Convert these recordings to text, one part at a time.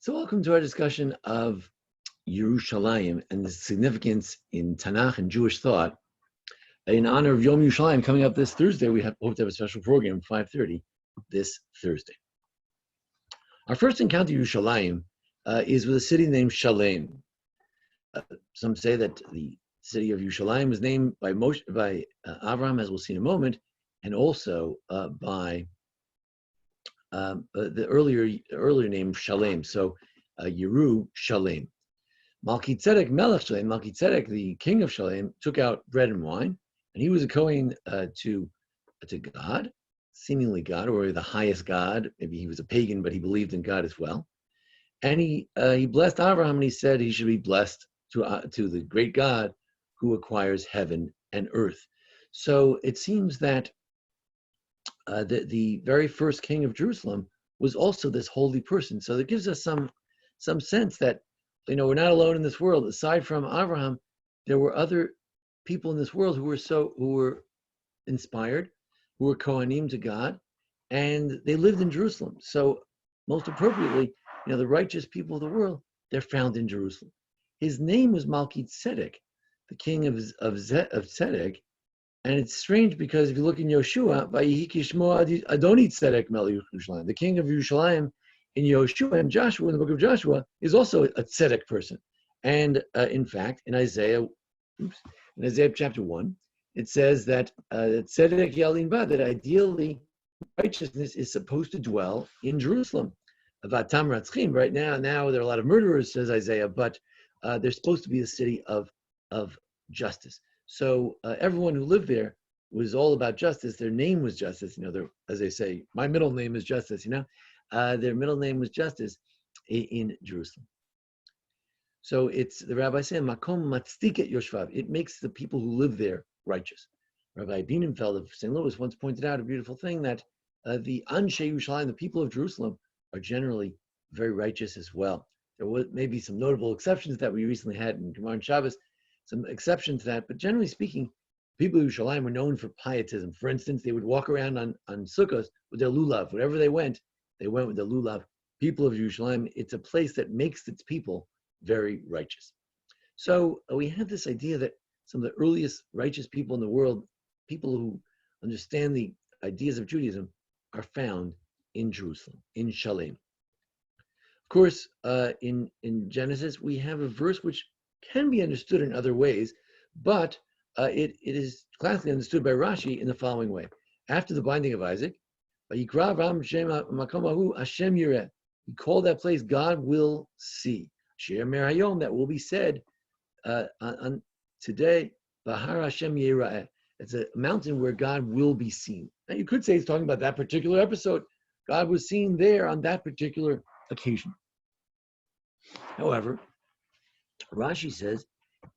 So welcome to our discussion of Yerushalayim and the significance in Tanakh and Jewish thought. In honor of Yom Yerushalayim coming up this Thursday, we hope to have a special program at 5:30 this Thursday. Our first encounter with Yerushalayim is with a city named Shalem. Some say that the city of Yerushalayim was named by Abraham, as we'll see in a moment, and also by the earlier name Shalem. So Yeru Shalem. Melchizedek Melech Shalem. Melchizedek, the king of Shalem, took out bread and wine, and he was a Kohen to God, seemingly God, or the highest God. Maybe he was a pagan, but he believed in God as well. And he blessed Abraham, and he said he should be blessed to the great God who acquires heaven and earth. So it seems that the very first king of Jerusalem was also this holy person. So it gives us some sense that, we're not alone in this world. Aside from Abraham, there were other people in this world who were inspired, who were Kohanim to God, and they lived in Jerusalem. So most appropriately, the righteous people of the world, they're found in Jerusalem. His name was Melchizedek, the king of Tzedek. And it's strange because if you look in Yoshua, the king of Yerushalayim in Yoshua and Joshua, in the book of Joshua, is also a tzedek person. And in fact, in Isaiah chapter 1, it says that tzedek yalin ba, that ideally righteousness is supposed to dwell in Jerusalem. Vatam ratzchim, right now there are a lot of murderers, says Isaiah, but they're supposed to be the city of justice. So everyone who lived there was all about justice. Their name was justice. As they say, my middle name is justice. Their middle name was justice in Jerusalem. So it's the Rabbi saying, "Makom matzdiket yoshvav." It makes the people who live there righteous. Rabbi Bienenfeld of St. Louis once pointed out a beautiful thing that the Anshei Yerushalayim, the people of Jerusalem, are generally very righteous as well. There were maybe some notable exceptions that we recently had in Gemara and Shabbos. Some exceptions to that, but generally speaking, people of Yerushalayim were known for pietism. For instance, they would walk around on Sukkot with their lulav. Wherever they went with their lulav. People of Yerushalayim, it's a place that makes its people very righteous. So we have this idea that some of the earliest righteous people in the world, people who understand the ideas of Judaism, are found in Jerusalem, in Shalem. Of course, in Genesis, we have a verse which can be understood in other ways, but it is classically understood by Rashi in the following way. After the binding of Isaac, he called that place God will see. That will be said on today, it's a mountain where God will be seen. Now you could say it's talking about that particular episode. God was seen there on that particular occasion. However, Rashi says,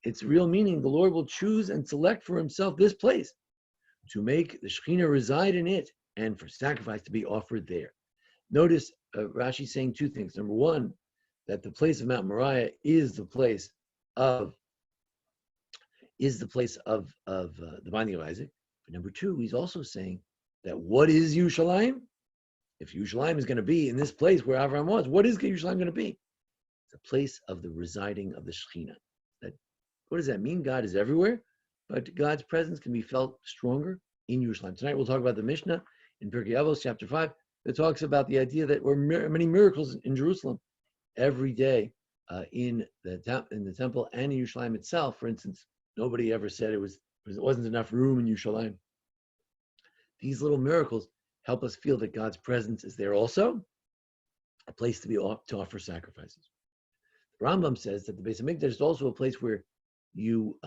its real meaning, the Lord will choose and select for himself this place to make the Shekhinah reside in it and for sacrifice to be offered there. Notice Rashi saying two things. Number one, that the place of Mount Moriah is the place of the binding of Isaac. But number two, he's also saying that what is Yerushalayim? If Yerushalayim is going to be in this place where Avraham was, what is Yerushalayim going to be? It's a place of the residing of the Shekhinah. What does that mean? God is everywhere, but God's presence can be felt stronger in Yerushalayim. Tonight we'll talk about the Mishnah in Pirkei Avos, chapter 5, that talks about the idea that there were many miracles in Jerusalem every day in the temple and in Yerushalayim itself. For instance, nobody ever said it wasn't enough room in Yerushalayim. These little miracles help us feel that God's presence is there also, a place to offer sacrifices. The Rambam says that the Beis Hamikdash is also a place where you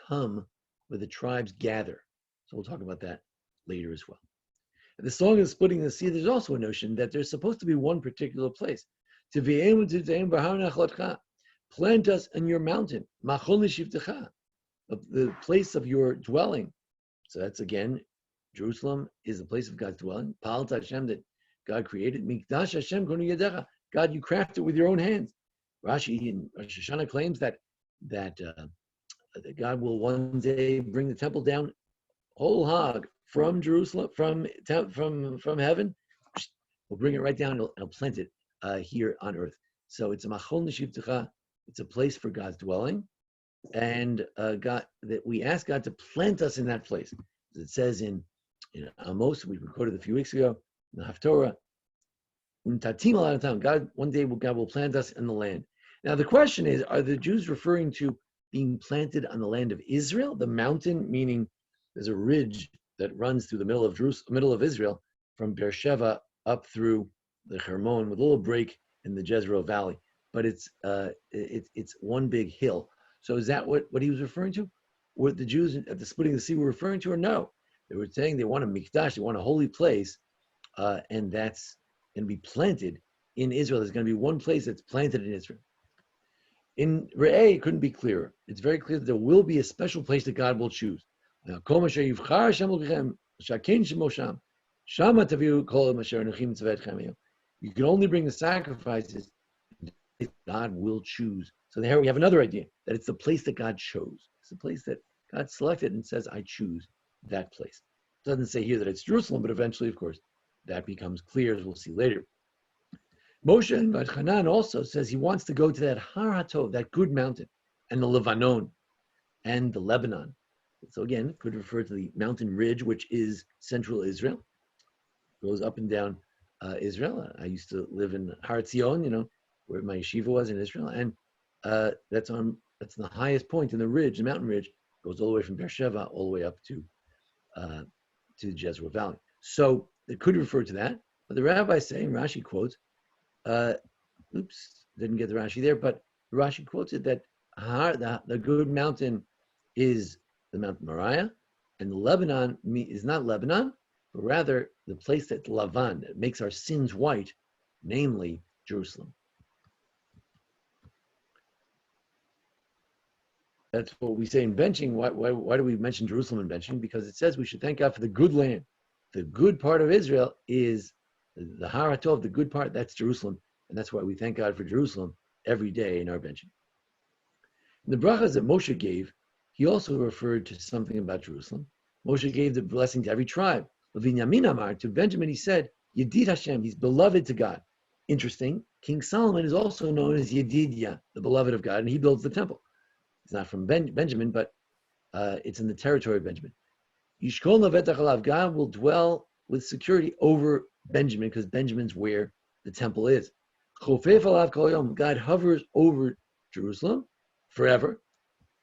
come where the tribes gather. So we'll talk about that later as well. And the song of splitting the sea, there's also a notion that there's supposed to be one particular place. Plant us in your mountain, the place of your dwelling. So that's again, Jerusalem is the place of God's dwelling. Pa'al Hashem, that God created. Mikdash Hashem konu yadecha. God, you crafted it with your own hands. Rashi in Rosh Hashanah claims that God will one day bring the temple down whole hog from Jerusalem, from heaven. We'll bring it right down and I'll plant it here on earth. So it's a machol nishivtecha. It's a place for God's dwelling, and God that we ask God to plant us in that place. As it says in Amos, we recorded a few weeks ago in the Haftorah. God, one day God will plant us in the land. Now the question is, are the Jews referring to being planted on the land of Israel, the mountain, meaning there's a ridge that runs through the middle of middle of Israel, from Beersheba up through the Hermon, with a little break in the Jezreel Valley, but it's one big hill. So is that what he was referring to? What the Jews at the splitting of the sea were referring to, or no? They were saying they want a mikdash, they want a holy place, and that's going to be planted in Israel. There's going to be one place that's planted in Israel. In Re'eh, it couldn't be clearer. It's very clear that there will be a special place that God will choose. You can only bring the sacrifices God will choose. So there we have another idea, that it's the place that God chose. It's the place that God selected and says, I choose that place. It doesn't say here that it's Jerusalem, but eventually, of course, that becomes clear, as we'll see later. Moshe in Hanan also says he wants to go to that Har HaTov, that good mountain, and the Lebanon, and the Lebanon. So again, it could refer to the mountain ridge, which is central Israel. It goes up and down Israel. I used to live in Har Tzion, where my yeshiva was in Israel, and that's the highest point in the ridge, the mountain ridge, goes all the way from Beersheba all the way up to the Jezreel Valley. So it could refer to that, but the rabbis say, and Rashi quotes, didn't get the Rashi there, but Rashi quotes it that the good mountain is the Mount Moriah, and the Lebanon is not Lebanon, but rather the place that Lavan, that makes our sins white, namely Jerusalem. That's what we say in benching. Why do we mention Jerusalem in benching? Because it says we should thank God for the good land. The good part of Israel is the Har HaTov, the good part, that's Jerusalem. And that's why we thank God for Jerusalem every day in our benching. In the brachas that Moshe gave, he also referred to something about Jerusalem. Moshe gave the blessing to every tribe. V'Binyamin Amar, to Benjamin he said, Yedid Hashem, he's beloved to God. Interesting, King Solomon is also known as Yedidya, the beloved of God, and he builds the temple. It's not from Benjamin, but it's in the territory of Benjamin. Yishkol Levetach Alav, God will dwell with security over Benjamin, because Benjamin's where the temple is. Chofef Alav Kol Yom, God hovers over Jerusalem forever.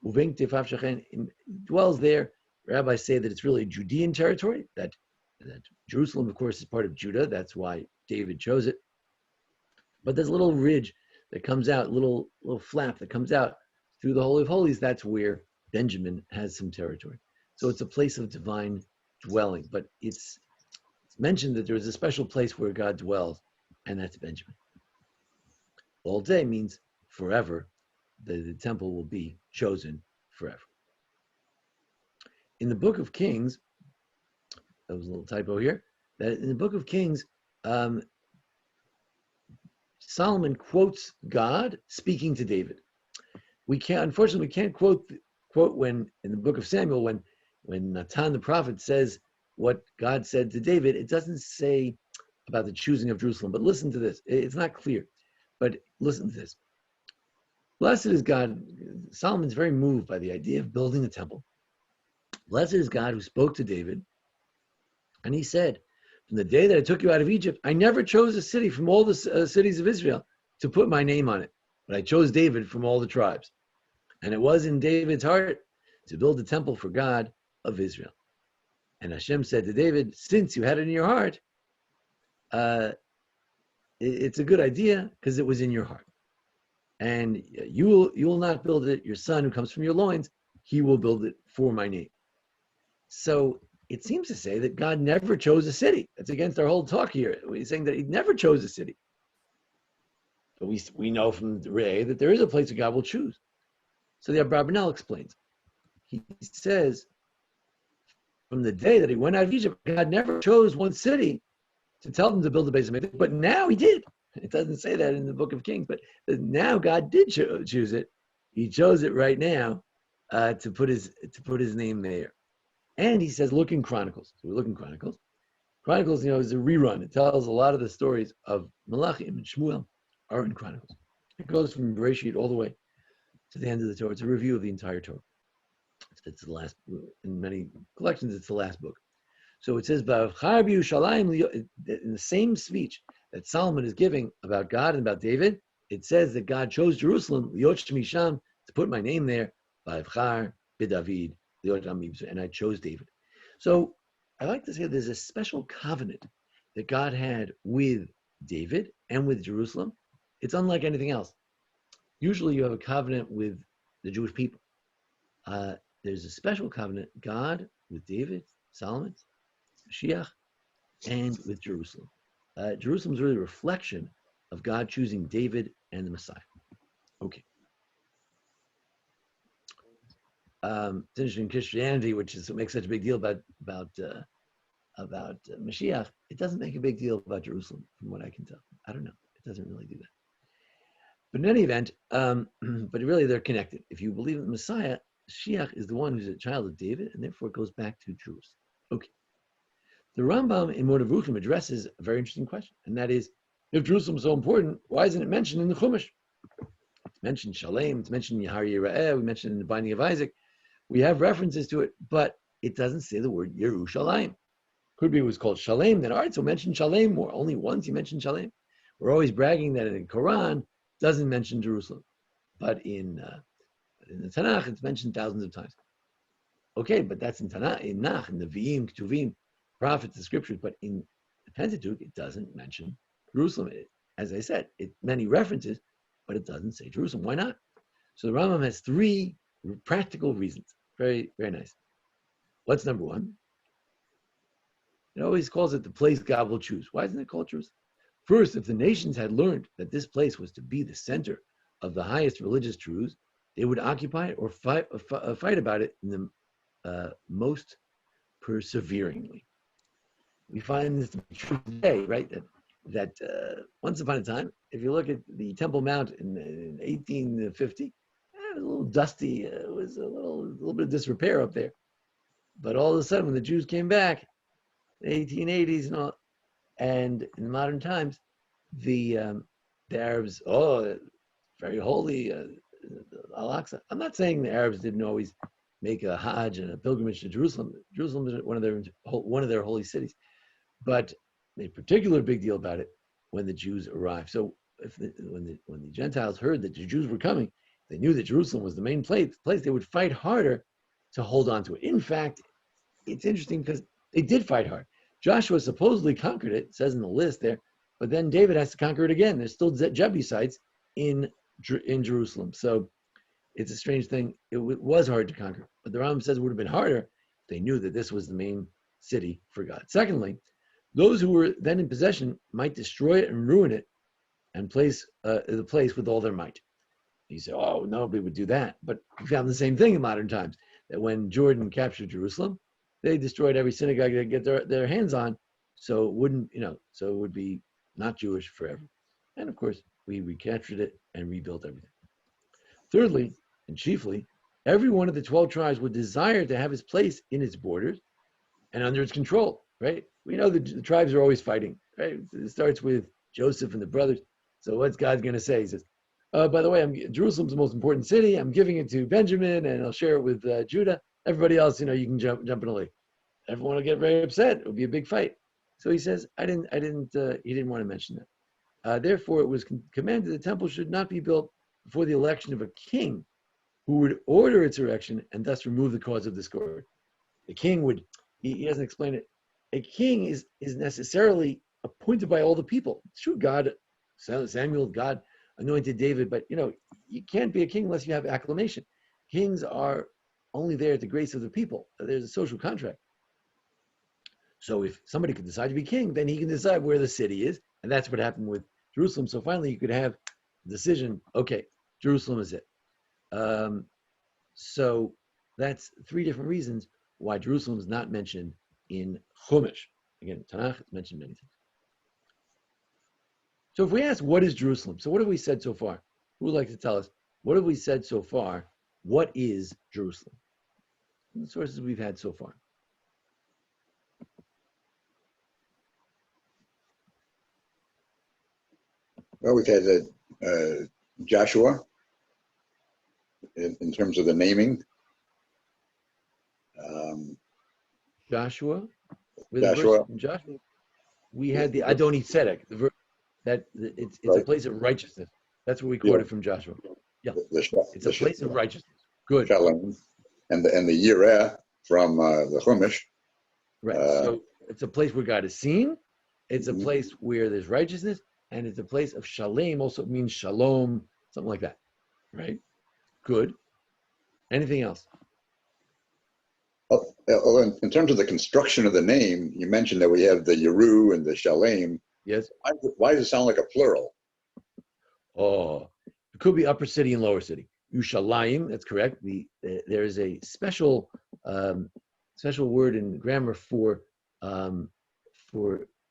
Uvink Tifaf Shechen, dwells there. Rabbis say that it's really Judean territory, that Jerusalem, of course, is part of Judah. That's why David chose it. But there's a little ridge that comes out, little flap that comes out through the Holy of Holies. That's where Benjamin has some territory. So it's a place of divine dwelling. But it's mentioned that there is a special place where God dwells, and that's Benjamin. All day means forever. The temple will be chosen forever. In the book of Kings, that was a little typo here, that in the book of Kings, Solomon quotes God speaking to David. Unfortunately, we can't quote when in the book of Samuel, when Natan the prophet says what God said to David. It doesn't say about the choosing of Jerusalem, but listen to this. It's not clear, but listen to this. Blessed is God. Solomon's very moved by the idea of building a temple. Blessed is God who spoke to David, and he said, from the day that I took you out of Egypt, I never chose a city from all the cities of Israel to put my name on it, but I chose David from all the tribes. And it was in David's heart to build a temple for God of Israel. And Hashem said to David, since you had it in your heart, it's a good idea because it was in your heart. And you will not build it. Your son who comes from your loins, he will build it for my name. So it seems to say that God never chose a city. That's against our whole talk here. He's saying that he never chose a city. But we know from Ray that there is a place that God will choose. So the Abravanel explains. He says, from the day that he went out of Egypt, God never chose one city to tell them to build a base of Mikdash, but now he did. It doesn't say that in the book of Kings, but now God did choose it. He chose it right now to put his name there. And he says, look in Chronicles. So we look in Chronicles. Chronicles, is a rerun. It tells a lot of the stories of Malachim and Shmuel are in Chronicles. It goes from Bereshit all the way to the end of the Torah. It's a review of the entire Torah. It's the last, in many collections, it's the last book. So it says, in the same speech that Solomon is giving about God and about David, it says that God chose Jerusalem, to put my name there, and I chose David. So I like to say there's a special covenant that God had with David and with Jerusalem. It's unlike anything else. Usually you have a covenant with the Jewish people. There's a special covenant, God with David, Solomon, Mashiach, and with Jerusalem. Jerusalem is really a reflection of God choosing David and the Messiah. Okay. It's interesting in Christianity, which is what makes such a big deal about Mashiach. It doesn't make a big deal about Jerusalem, from what I can tell. I don't know. It doesn't really do that. But in any event, but really they're connected. If you believe in the Messiah, Mashiach is the one who's a child of David, and therefore it goes back to Jerusalem. Okay. The Rambam in Mordechai addresses a very interesting question, and that is, if Jerusalem is so important, why isn't it mentioned in the Chumash? It's mentioned Shalem, it's mentioned Yahar Yira'eh, we mentioned in the binding of Isaac. We have references to it, but it doesn't say the word Yerushalayim. Could be it was called Shalem, then all right, so mention Shalem more. Only once you mention Shalem. We're always bragging that in the Quran doesn't mention Jerusalem, but in the Tanakh it's mentioned thousands of times. Okay, but that's in Tanakh, in Nach, in the Nevi'im, Ketuvim, prophets, the scriptures, but in the Pentateuch it doesn't mention Jerusalem. As I said, many references, but it doesn't say Jerusalem. Why not? So the Rambam has three practical reasons. Very, very nice. What's number one? It always calls it the place God will choose. Why isn't it called Jerusalem? First, if the nations had learned that this place was to be the center of the highest religious truths, they would occupy it or fight about it in the most perseveringly. We find this to be true today, right? That once upon a time, if you look at the Temple Mount in 1850, it was a little dusty. It was a little bit of disrepair up there. But all of a sudden, when the Jews came back, the 1880s and all, and in modern times, the Arabs, very holy, Al-Aqsa. I'm not saying the Arabs didn't always make a Hajj and a pilgrimage to Jerusalem. Jerusalem is one of their holy cities, but made a particular big deal about it when the Jews arrived. So when the Gentiles heard that the Jews were coming, they knew that Jerusalem was the main place. They would fight harder to hold on to it. In fact, it's interesting because they did fight hard. Joshua supposedly conquered it, says in the list there, but then David has to conquer it again. There's still Jebusites in Jerusalem. So it's a strange thing. It was hard to conquer, but the Rambam says it would have been harder if they knew that this was the main city for God. Secondly, those who were then in possession might destroy it and ruin it and place the place with all their might. You say, oh, nobody would do that. But we found the same thing in modern times, that when Jordan captured Jerusalem, they destroyed every synagogue they could get their hands on, so it wouldn't, so it would be not Jewish forever. And of course, we recaptured it and rebuilt everything. Thirdly, and chiefly, every one of the 12 tribes would desire to have his place in its borders and under its control, right? We know that the tribes are always fighting, right? It starts with Joseph and the brothers. So what's God going to say? He says, by the way, Jerusalem's the most important city. I'm giving it to Benjamin, and I'll share it with Judah. Everybody else, you can jump in a lake. Everyone will get very upset. It will be a big fight. So he says, he didn't want to mention that. Therefore, it was commanded the temple should not be built before the election of a king who would order its erection and thus remove the cause of discord. The king would, he doesn't explain it. A king is necessarily appointed by all the people. It's true, God anointed David, but you can't be a king unless you have acclamation. Kings are only there at the grace of the people. There's a social contract. So if somebody could decide to be king, then he can decide where the city is, and that's what happened with Jerusalem. So finally, you could have a decision. Okay, Jerusalem is it. So that's three different reasons why Jerusalem is not mentioned in Chumash. Again, Tanakh is mentioned many times. So if we ask, what is Jerusalem? So what have we said so far? Who would like to tell us? What have we said so far? What is Jerusalem? The sources we've had so far. Well, we've had that Joshua, in terms of the naming. Joshua, with the verse Joshua, in Joshua, we had the Adoni Tzedek, the verse that it's right. a place of righteousness. That's what we Yeah. quoted from Joshua. Yeah, it's a place of righteousness. Good. Shalom, and the Yireh from the Chumash. Right. So it's a place where God is seen. It's a Mhm. place where there's righteousness, and it's a place of shalom. Also means shalom, something like that. Right. Good. Anything else? In terms of the construction of the name, you mentioned that we have the Yeru and the Shalem. Yes. Why does it sound like a plural? Oh, it could be upper city and lower city. Yushalayim, that's correct. There is a special word in grammar for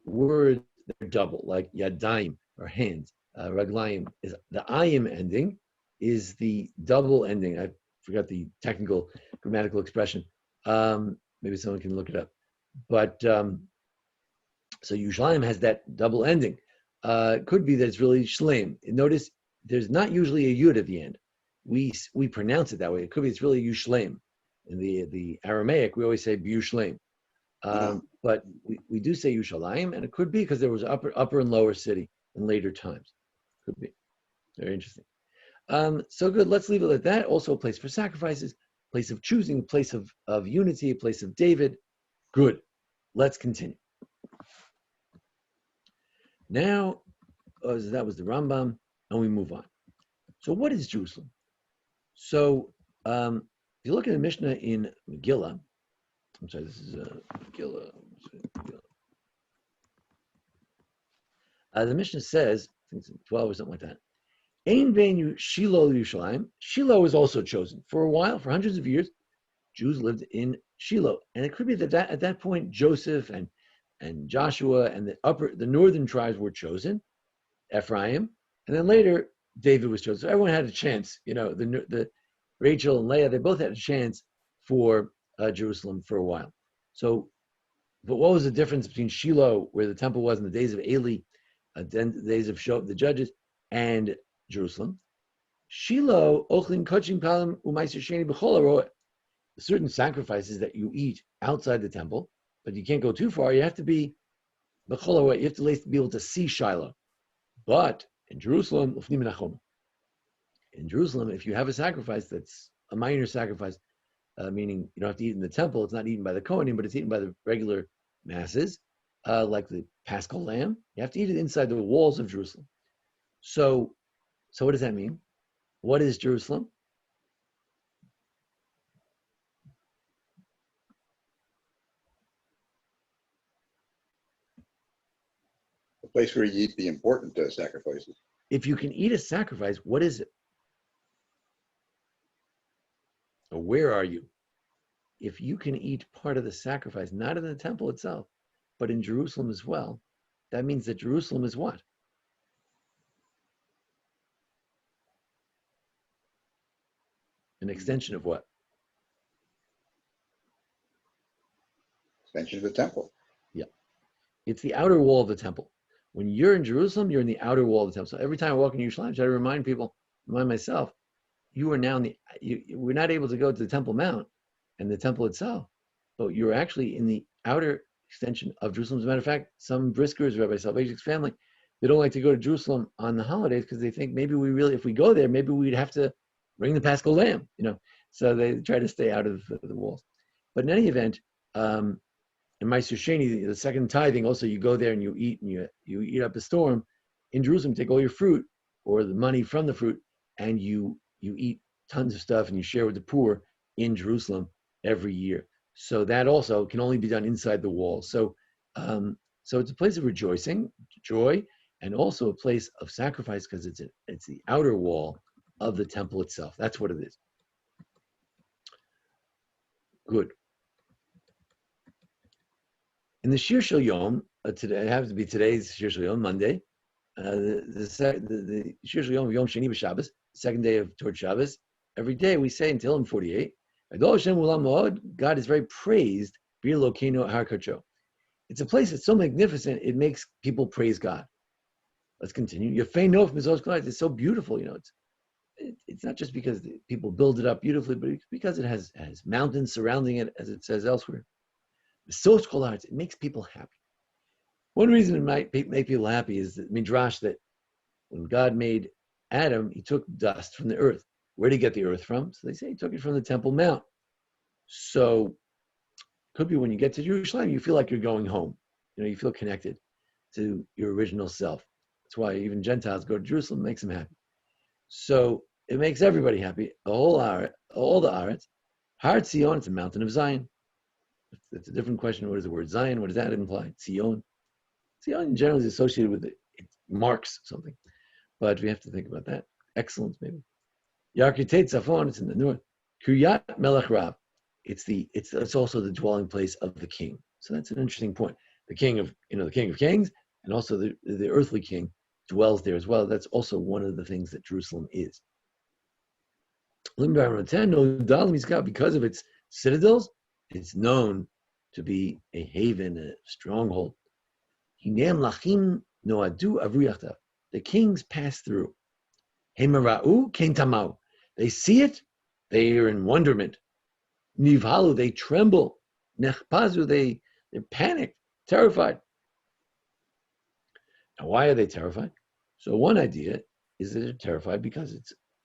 words that are double, like yadayim or hands. Raglayim is the ayim ending is the double ending. I forgot the technical grammatical expression. Maybe someone can look it up. But so Yushalayim has that double ending. It could be that it's really shleim. Notice there's not usually a yud at the end. We pronounce it that way. It could be it's really yushleim. In the Aramaic, we always say yushleim. But we do say Yushalayim, and it could be because there was upper and lower city in later times. Could be. Very interesting. So good. Let's leave it at that. Also a place for sacrifices, place of choosing, place of unity, a place of David. Good. Let's continue. Now, that was the Rambam, and we move on. So what is Jerusalem? So if you look at the Mishnah in Megillah, I'm sorry, this is Megillah. The Mishnah says, I think it's 12 or something like that, Ein Venu Shiloh Yerushalayim. Shiloh is also chosen. For a while, for hundreds of years, Jews lived in Shiloh. And it could be that at that point, Joseph and Joshua and the northern tribes were chosen, Ephraim, and then later David was chosen. So everyone had a chance. The Rachel and Leah, they both had a chance for Jerusalem for a while. So, but what was the difference between Shiloh, where the temple was in the days of Eli, then the days of the judges, and Jerusalem? Shiloh, Ochlin Kochim Palim Umaiser Sheni B'chol. Certain sacrifices that you eat outside the temple, but you can't go too far. You have to be B'chol. You have to be able to see Shiloh. But in Jerusalem, if you have a sacrifice that's a minor sacrifice, meaning you don't have to eat in the temple, it's not eaten by the Kohanim, but it's eaten by the regular masses, like the Paschal lamb, you have to eat it inside the walls of Jerusalem. So what does that mean? What is Jerusalem? A place where you eat the important sacrifices. If you can eat a sacrifice, what is it? Or where are you? If you can eat part of the sacrifice, not in the temple itself, but in Jerusalem as well, that means that Jerusalem is what? An extension of what? Extension of the temple. Yeah. It's the outer wall of the temple. When you're in Jerusalem, you're in the outer wall of the temple. So every time I walk in Yerushalayim, I try to remind myself, you are now we're not able to go to the Temple Mount and the temple itself, but you're actually in the outer extension of Jerusalem. As a matter of fact, some briskers, Rabbi Soloveitchik's family, they don't like to go to Jerusalem on the holidays because they think maybe if we go there, maybe we'd have to bring the Paschal lamb, So they try to stay out of the walls. But in any event, in Meiser Sheni, the second tithing, also you go there and you eat, and you eat up a storm. In Jerusalem, take all your fruit or the money from the fruit, and you eat tons of stuff and you share with the poor in Jerusalem every year. So that also can only be done inside the walls. So it's a place of rejoicing, joy, and also a place of sacrifice because it's the outer wall of the temple itself. That's what it is. Good. In the Shir Shel Yom, today, it happens to be today's Shir Shel Yom, Monday, the Shir Shel Yom, Yom Sheni B'Shabbos, second day of toward Shabbos, every day we say in Tehillim 48, God is very praised, it's a place that's so magnificent, it makes people praise God. Let's continue. Yefei nof mizos kol haaretz. It's so beautiful, it's not just because people build it up beautifully, but it's because it has mountains surrounding it, as it says elsewhere. Mizos kol haaretz. It makes people happy. One reason it might make people happy is the midrash that when God made Adam, he took dust from the earth. Where did he get the earth from? So they say he took it from the Temple Mount. So could be when you get to Jerusalem, you feel like you're going home. You feel connected to your original self. That's why even Gentiles go to Jerusalem, it makes them happy. So it makes everybody happy. All the Aretz. Har Tzion, it's a mountain of Zion. It's a different question. What is the word Zion? What does that imply? Tzion. Tzion generally is associated with it marks something. But we have to think about that. Excellence, maybe. Yarkiteit Tzafon, it's in the north. Kiryat Melech Rav. It's also the dwelling place of the king. So that's an interesting point. The king of kings, and also the earthly king dwells there as well. That's also one of the things that Jerusalem is. Because of its citadels, it's known to be a haven, a stronghold. The kings pass through. They see it, they are in wonderment. Nivhalu, they tremble. Nechpazu, they're panicked, terrified. Now, why are they terrified? So one idea is that they're terrified because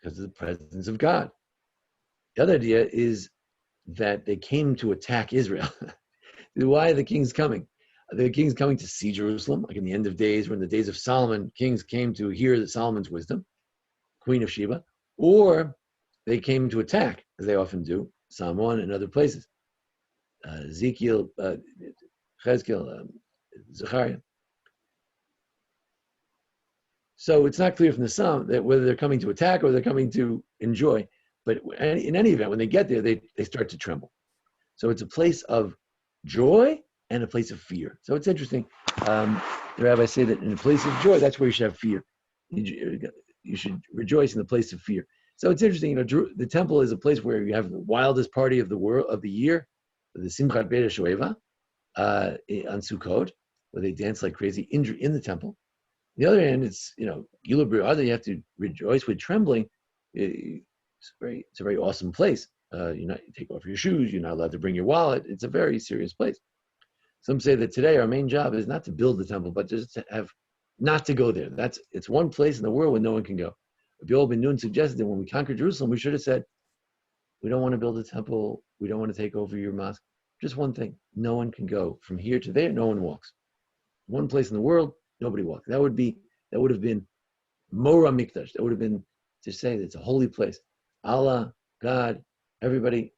of the presence of God. The other idea is that they came to attack Israel. Why are the kings coming? Are the kings coming to see Jerusalem? Like in the end of days, or in the days of Solomon, kings came to hear Solomon's wisdom, Queen of Sheba, or they came to attack, as they often do, Psalm 1 and other places. Ezekiel, Chezkiel, Zechariah. So it's not clear from the Psalm that whether they're coming to attack or they're coming to enjoy. But in any event, when they get there, they start to tremble. So it's a place of joy and a place of fear. So it's interesting. The rabbis say that in a place of joy, that's where you should have fear. You should rejoice in the place of fear. So it's interesting. The temple is a place where you have the wildest party of the year, the Sphard-Beth Shoeva on Sukkot, where they dance like crazy in the temple. On the other hand, it's Gilur B'Ra'ada, you have to rejoice with trembling. It's a very awesome place. You take off your shoes. You're not allowed to bring your wallet. It's a very serious place. Some say that today our main job is not to build the temple, but just to not to go there. It's one place in the world where no one can go. Rabbi Ben Nun suggested that when we conquered Jerusalem, we should have said, we don't want to build a temple. We don't want to take over your mosque. Just one thing. No one can go from here to there. No one walks. One place in the world, nobody walks. That would have been Mora Mikdash. That would have been to say that it's a holy place. Allah, God, everybody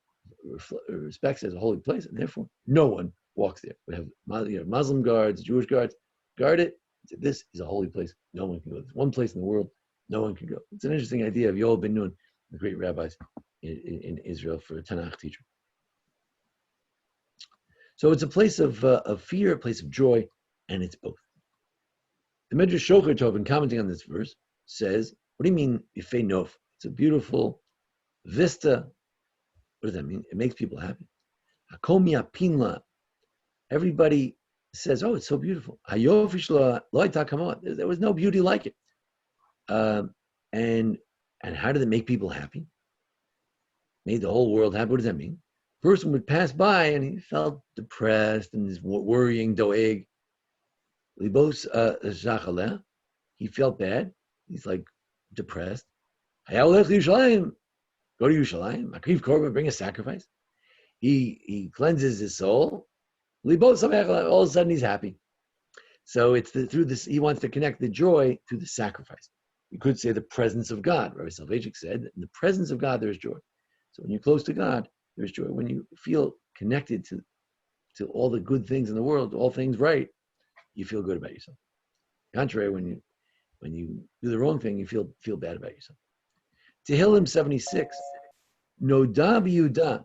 respects it as a holy place, and therefore no one walks there. We have Muslim guards, Jewish guards, guard it. This is a holy place. No one can go. There's one place in the world no one can go. It's an interesting idea of Yoel Ben Nun, the great rabbis in Israel, for a Tanakh teacher. So it's a place of fear, a place of joy, and it's both. The Medrash Shocher Tov, in commenting on this verse, says, what do you mean, Yefei Nof? It's a beautiful vista. What does that mean? It makes people happy. Hakomi Apinla. Everybody says, oh, it's so beautiful. There was no beauty like it. And how did it make people happy? Made the whole world happy. What does that mean? Person would pass by and he felt depressed and is worrying, doeg. Libos Zachaleh. He felt bad. He's like depressed. Go to Yerushalayim. Makriv Korban, bring a sacrifice. He cleanses his soul. Libos Samech, all of a sudden he's happy. So it's through this, he wants to connect the joy through the sacrifice. You could say the presence of God. Rabbi Soloveitchik said, in the presence of God, there's joy. So when you're close to God, there's joy. When you feel connected to all the good things in the world, all things right, you feel good about yourself. Contrary, when you do the wrong thing, you feel bad about yourself. Tehillim 76, Noda B'Yehuda.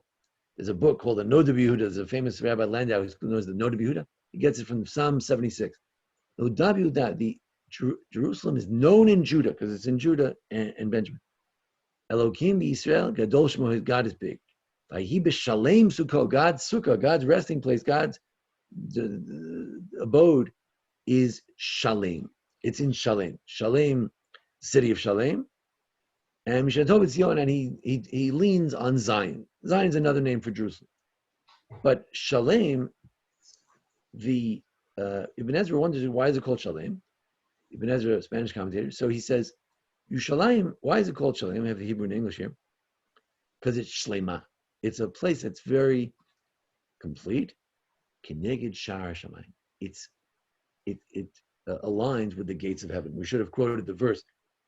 There's a book called the Noda B'Yehuda. There's a famous Rabbi Landau who knows the Noda B'Yehuda. He gets it from Psalm 76. Noda B'Yehuda, Jerusalem is known in Judah, because it's in Judah and Benjamin. Elokim Yisrael, Gadol Shemo, God is big. Vahi b'Shalem Sukkah, God's Sukkah, God's resting place, God's abode is Shalem. It's in Shalem. Shalem, city of Shalem. And Mishatov Zion, and he leans on Zion. Zion is another name for Jerusalem. But Shalem, the Ibn Ezra wonders why is it called Shalem? Ibn Ezra, a Spanish commentator. So he says, Yerushalayim, why is it called Shalem? I have the Hebrew and English here. Because it's Shlema. It's a place that's very complete. Keneged Shar Shamayim. It aligns with the gates of heaven. We should have quoted the verse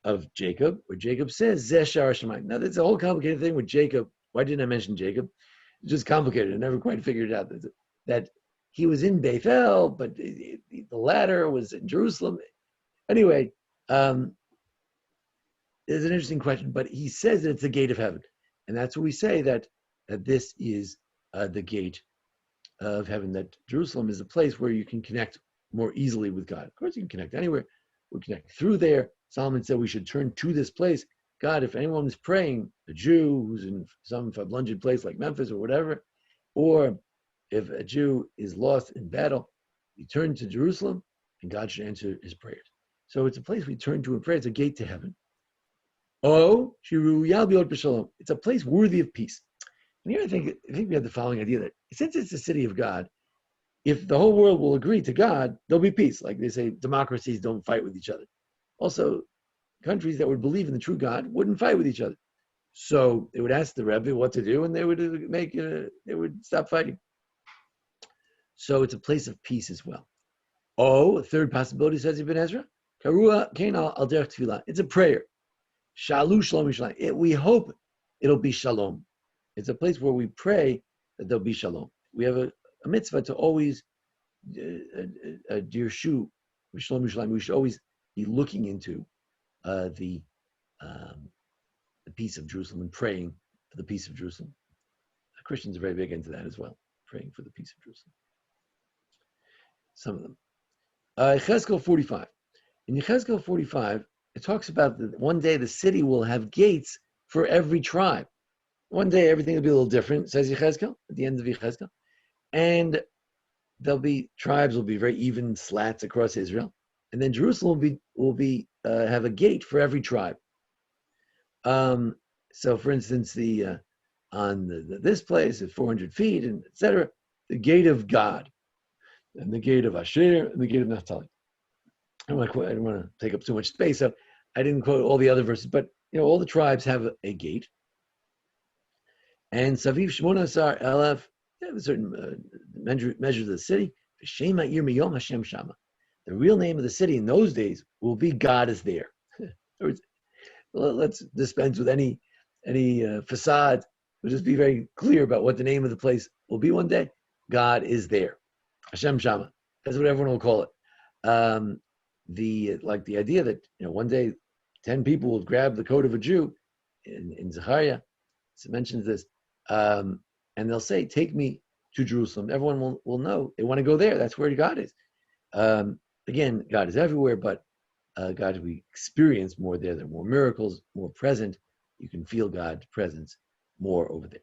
of Jacob, where Jacob says, Zeh Shar Shamayim. Now, there's a whole complicated thing with Jacob. Why didn't I mention Jacob? It's just complicated. I never quite figured it out. That he was in Bethel, but the ladder was in Jerusalem. Anyway, there's an interesting question, but he says that it's the gate of heaven. And that's what we say, that this is the gate of heaven, that Jerusalem is a place where you can connect more easily with God. Of course, you can connect anywhere. We connect through there. Solomon said we should turn to this place. God, if anyone is praying, a Jew who's in some fablunged place like Memphis or whatever, or if a Jew is lost in battle, you turn to Jerusalem and God should answer his prayers. So it's a place we turn to in prayer. It's a gate to heaven. Oh, it's a place worthy of peace. And here I think we have the following idea that since it's the city of God, if the whole world will agree to God, there'll be peace. Like they say, democracies don't fight with each other. Also, countries that would believe in the true God wouldn't fight with each other. So they would ask the Rabbi what to do, and they would stop fighting. So it's a place of peace as well. Oh, a third possibility, says Ibn Ezra, Karua Kainal al derech tefillah. It's a prayer. Shalu shalom yishalayim. We hope it'll be shalom. It's a place where we pray that there'll be shalom. We have a mitzvah to always dirshu shalom yishalayim. We should always be looking into the peace of Jerusalem and praying for the peace of Jerusalem. Christians are very big into that as well, praying for the peace of Jerusalem. Some of them. Yechezkel 45. In Yechezkel 45, it talks about that one day the city will have gates for every tribe. One day everything will be a little different, says Yechezkel, at the end of Yechezkel. And there'll be tribes will be very even slats across Israel. And then Jerusalem will have a gate for every tribe. So for instance, this place at 400 feet, and etc., the gate of God, and the gate of Asher, and the gate of Naphtali. I don't want to take up too much space, so I didn't quote all the other verses, but all the tribes have a gate. And Saviv Shmona Asar Elef, they have a certain measure of the city. Shema Ir Miyom Hashem Shama. The real name of the city in those days will be God is there. Let's dispense with any facade. We'll just be very clear about what the name of the place will be one day. God is there. Hashem Shama. That's what everyone will call it. The idea that one day 10 people will grab the coat of a Jew in Zechariah, it mentions this, and they'll say, "Take me to Jerusalem." Everyone will know they want to go there. That's where God is. Again, God is everywhere, but God we experience more there. There are more miracles, more present. You can feel God's presence more over there.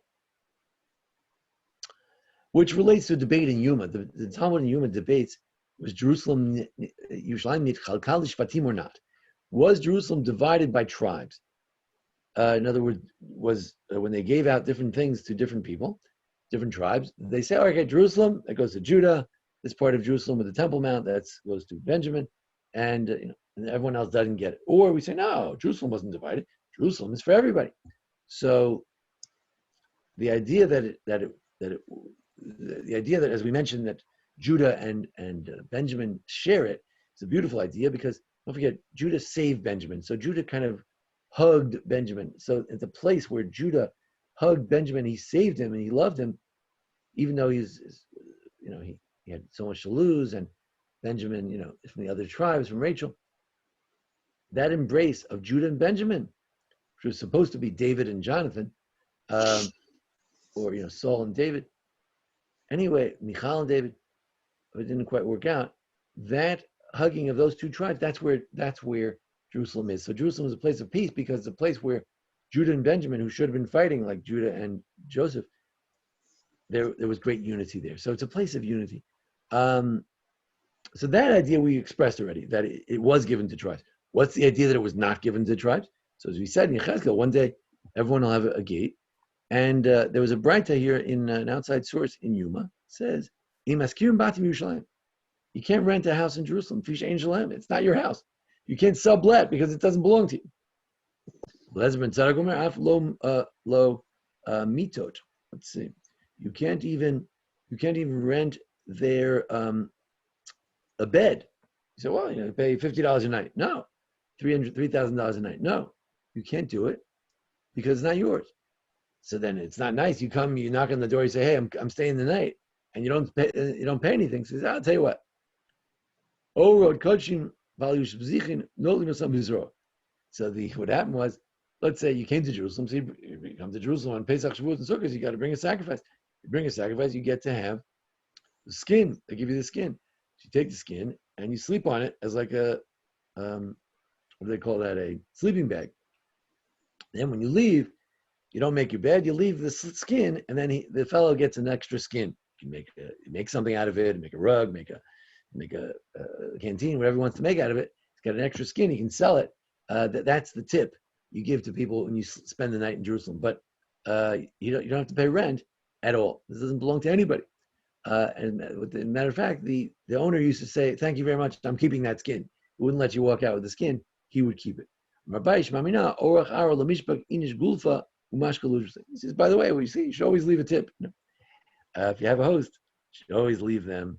Which relates to a debate in Yuma. The Talmud in Yuma debates, was Jerusalem, Yerushalayim nitchalkal lishvatim or not? Was Jerusalem divided by tribes? In other words, was when they gave out different things to different people, different tribes, they say, okay, Jerusalem, that goes to Judah. This part of Jerusalem with the Temple Mount, that goes to Benjamin, and and everyone else doesn't get it. Or we say, no, Jerusalem wasn't divided. Jerusalem is for everybody. So the idea that as we mentioned that Judah and Benjamin share it, it's a beautiful idea because don't forget Judah saved Benjamin. So Judah kind of hugged Benjamin. So it's a place where Judah hugged Benjamin. He saved him and he loved him, even though he had so much to lose, and Benjamin, from the other tribes, from Rachel. That embrace of Judah and Benjamin, which was supposed to be David and Jonathan, or Saul and David. Anyway, Michal and David, it didn't quite work out. That hugging of those two tribes, that's where Jerusalem is. So Jerusalem is a place of peace because it's a place where Judah and Benjamin, who should have been fighting like Judah and Joseph, there was great unity there. So it's a place of unity. So that idea we expressed already, that it was given to tribes. What's the idea that it was not given to tribes? So as we said in Yechezkel, one day everyone will have a gate. And there was a Braita here in an outside source in Yuma, says, you can't rent a house in Jerusalem. It's not your house. You can't sublet because it doesn't belong to you. Mitot. Let's see. You can't even rent their a bed. You say, well, you pay $50 a night. No, $3,000 a night. No, you can't do it because it's not yours. So then it's not nice. You come, you knock on the door, you say, hey, I'm staying the night, and you don't pay anything. So he says, I'll tell you what. So what happened was, let's say you came to Jerusalem. So you come to Jerusalem on Pesach, Shavuot, and Sukkot. You got to bring a sacrifice. You bring a sacrifice, you get to have the skin. They give you the skin. So you take the skin and you sleep on it as like a what do they call that? A sleeping bag. Then when you leave, you don't make your bed. You leave the skin, and then the fellow gets an extra skin. You can make something out of it. Make a rug. Make a canteen. Whatever he wants to make out of it. He's got an extra skin. He can sell it. That's the tip you give to people when you spend the night in Jerusalem. But you don't have to pay rent at all. This doesn't belong to anybody. And as a matter of fact, the owner used to say, "Thank you very much. I'm keeping that skin." He wouldn't let you walk out with the skin. He would keep it. Rabbi, he says, by the way, what you see, you should always leave a tip. If you have a host, you should always leave them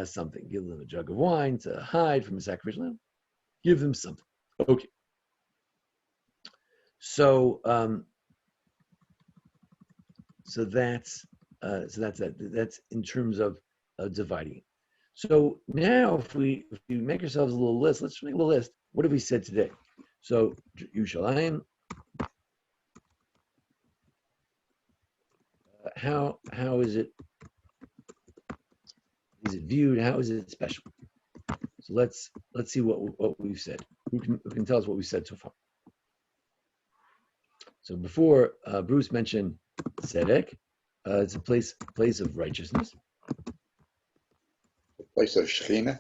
something. Give them a jug of wine to hide from a sacrificial lamb. Give them something. Okay. So that's that. That's in terms of dividing. So now, if we make ourselves a little list, let's make a little list. What have we said today? So Yerushalayim. How is it? Is it viewed? How is it special? So let's see what we've said. Who can tell us what we've said so far? So before Bruce mentioned Tzedek, it's a place of righteousness. A place of Shechina.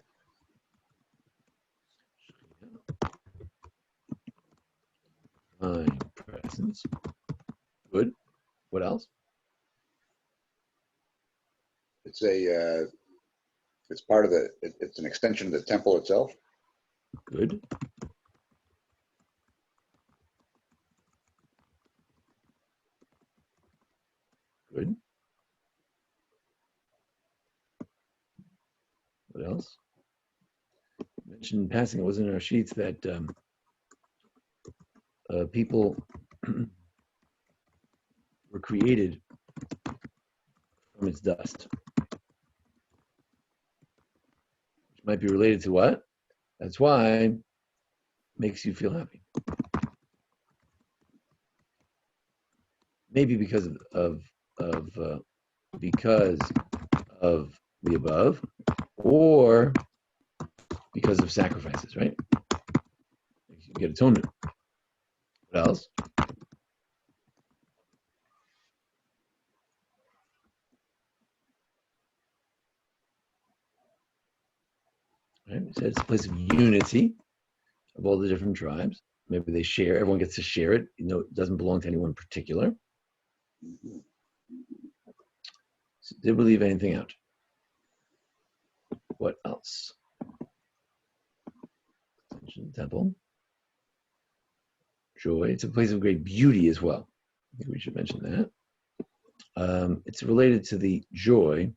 Divine presence. Good. What else? It's part of it's an extension of the temple itself. Good. Good. What else? I mentioned in passing, it wasn't in our sheets that people were created from its dust. Which might be related to what? That's why it makes you feel happy. Maybe because of the above, or because of sacrifices, right? You get atonement. What else? Right? It says it's a place of unity of all the different tribes. Maybe they share. Everyone gets to share it. It doesn't belong to anyone in particular. So did we leave anything out? What else? Temple. Joy. It's a place of great beauty as well. I think we should mention that. It's related to the joy,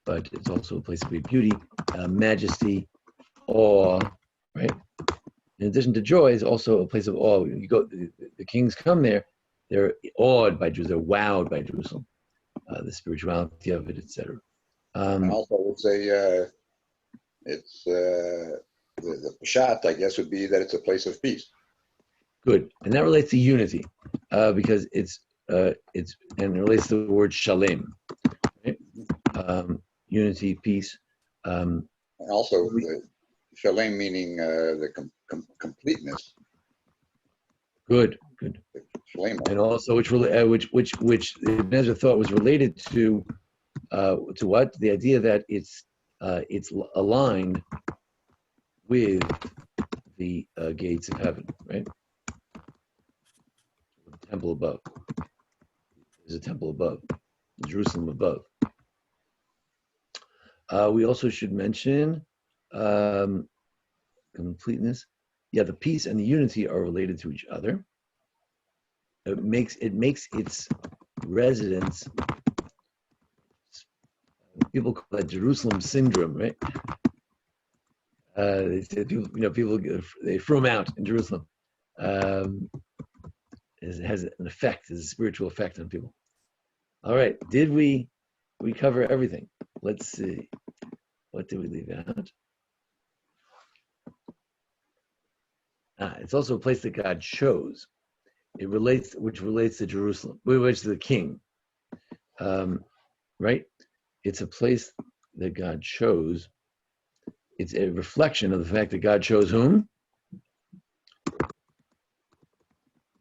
but it's also a place of great beauty, majesty, awe, right? In addition to joy, it's also a place of awe. You go, the kings come there, they're awed by Jerusalem, they're wowed by Jerusalem, the spirituality of it, etc. And also, the Peshat, I guess, would be that it's a place of peace. Good, and that relates to unity, because it relates to the word shalem, right? Unity, peace. And also, shalem meaning the completeness. Good. Shalem. And also, which Ibn Ezra thought was related to To what? The idea that it's aligned with the gates of heaven, right? The temple above. There's a temple above, Jerusalem above. We also should mention completeness. Yeah, the peace and the unity are related to each other. It makes its residence. People call that Jerusalem syndrome, right? They say people they from out in Jerusalem. It has an effect, has a spiritual effect on people. All right, did we cover everything? Let's see. What did we leave out? It's also a place that God chose. Which relates to Jerusalem, which relates to the king. Right? It's a place that God chose. It's a reflection of the fact that God chose whom?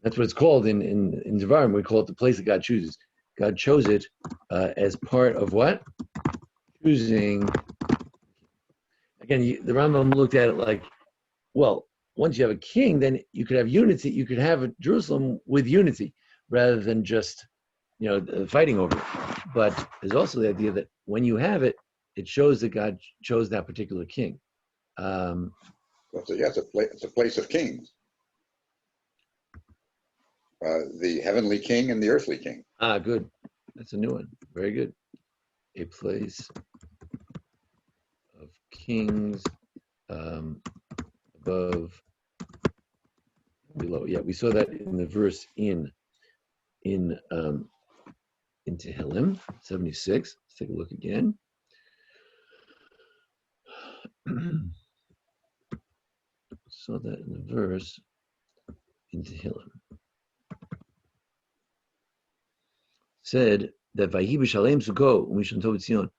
That's what it's called in Devarim. We call it the place that God chooses. God chose it as part of what? Choosing. Again, the Rambam looked at it like, well, once you have a king, then you could have unity. You could have Jerusalem with unity rather than just, fighting over it. But there's also the idea that when you have it, it shows that God chose that particular king. It's a place of kings. The heavenly king and the earthly king. Good. That's a new one. Very good. A place of kings above, below. Yeah, we saw that in the verse in Tehillim 76. Let's take a look again. Saw that in the verse in Tehillim. Said that Vahi b'Shalem Sukkot u'Mishon Tov Tzion.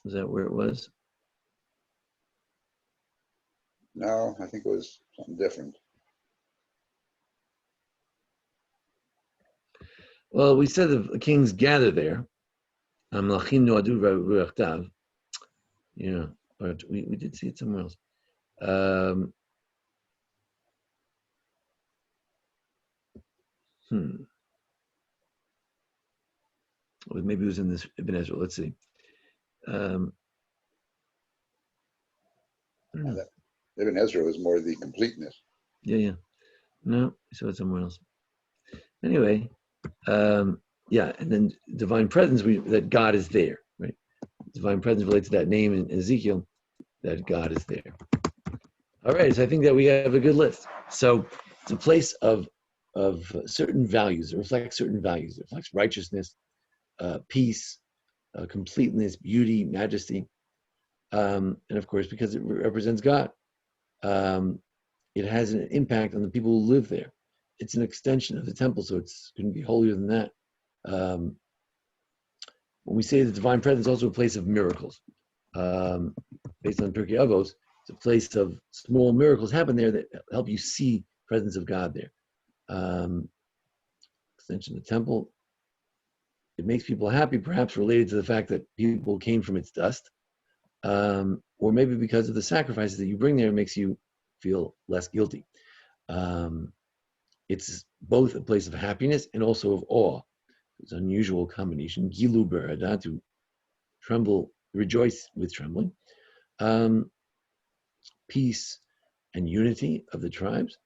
Is that where it was? No, I think it was something different. Well, we said the kings gather there. Yeah, but we did see it somewhere else. Maybe it was in this Ibn Ezra. Let's see. Ibn Ezra was more the completeness. Yeah. No, I saw it somewhere else. Anyway, and then divine presence, that God is there, right? Divine presence relates to that name in Ezekiel, that God is there. All right, so I think that we have a good list. So it's a place of certain values. It reflects certain values. It reflects righteousness, peace, completeness, beauty, majesty. And of course, because it represents God, it has an impact on the people who live there. It's an extension of the temple, so it's going to be holier than that. When we say the divine presence, also a place of miracles. Based on Pirkei Avos, it's a place of small miracles happen there that help you see presence of God there. Extension of the temple. It makes people happy, perhaps related to the fact that people came from its dust, or maybe because of the sacrifices that you bring there, it makes you feel less guilty. It's both a place of happiness and also of awe. It's an unusual combination. Gilu berada, to tremble, rejoice with trembling. Peace and unity of the tribes.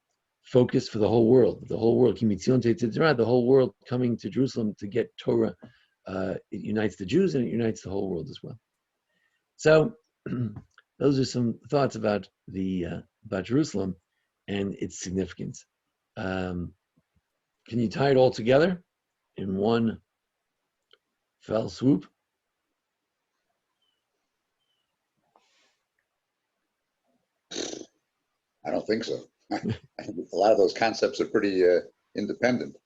Focus for the whole world. The whole world, the whole world coming to Jerusalem to get Torah. It unites the Jews and it unites the whole world as well. So those are some thoughts about about Jerusalem and its significance. Can you tie it all together in one fell swoop? I don't think so. I think a lot of those concepts are pretty independent.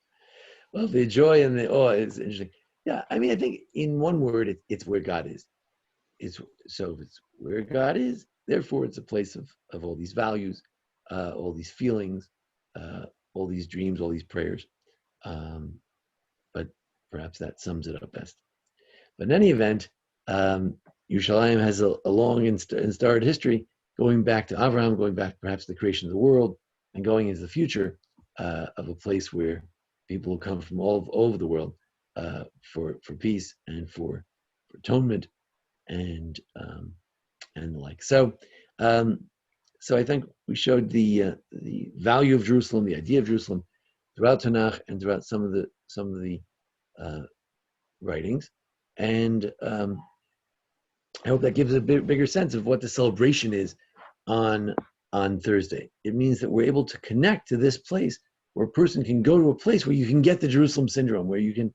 Well, the joy and the awe is interesting. Yeah, I think in one word, it's where God is. It's where God is. Therefore, it's a place of all these values, all these feelings, all these dreams, all these prayers. But perhaps that sums it up best. But in any event, Yerushalayim has a long and storied history, going back to Abraham, going back perhaps to the creation of the world, and going into the future of a place where people will come from all over the world for peace and for atonement and the like. So I think we showed the value of Jerusalem, the idea of Jerusalem, throughout Tanakh and throughout some of the writings, and I hope that gives a bigger sense of what the celebration is on Thursday. It means that we're able to connect to this place where a person can go to a place where you can get the Jerusalem syndrome, where you can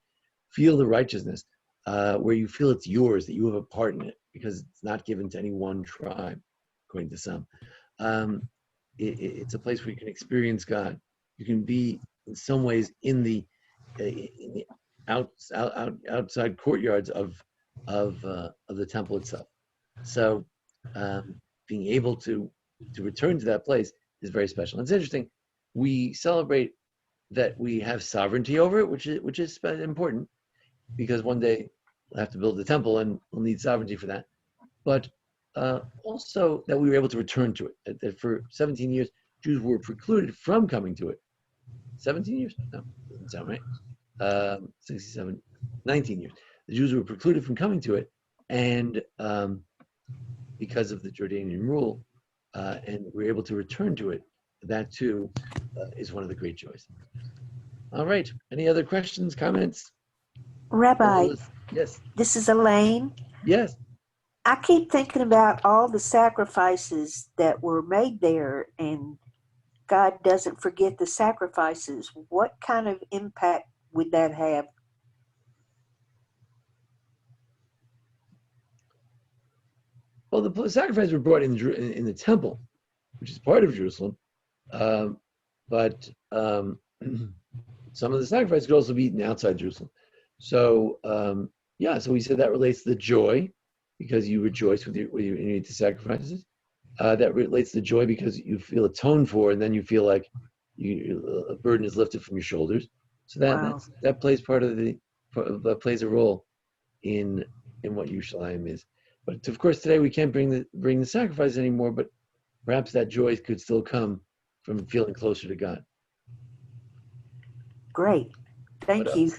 feel the righteousness, where you feel it's yours, that you have a part in it, because it's not given to any one tribe, according to some. It's a place where you can experience God. You can be, in some ways, in the outside courtyards of the temple itself. So being able to return to that place is very special. And it's interesting. We celebrate that we have sovereignty over it, which is important, because one day we'll have to build the temple and we'll need sovereignty for that. But also that we were able to return to it. That for 17 years, Jews were precluded from coming to it. 17 years? No, doesn't sound right. 67, 19 years. The Jews were precluded from coming to it, and because of the Jordanian rule, and we're able to return to it. That too is one of the great joys. All right. Any other questions, comments? Rabbi, Yes. this is Elaine. Yes. I keep thinking about all the sacrifices that were made there, and God doesn't forget the sacrifices. What kind of impact would that have? Well, the sacrifices were brought in the temple, which is part of Jerusalem, but some of the sacrifices could also be eaten outside Jerusalem. So so we said that relates to the joy, because you rejoice when you eat the sacrifices. That relates to joy because you feel atoned for, and then you feel like a burden is lifted from your shoulders. So that plays that plays a role in what Yerushalayim is. But of course, today we can't bring the sacrifice anymore. But perhaps that joy could still come from feeling closer to God. Great, thank you.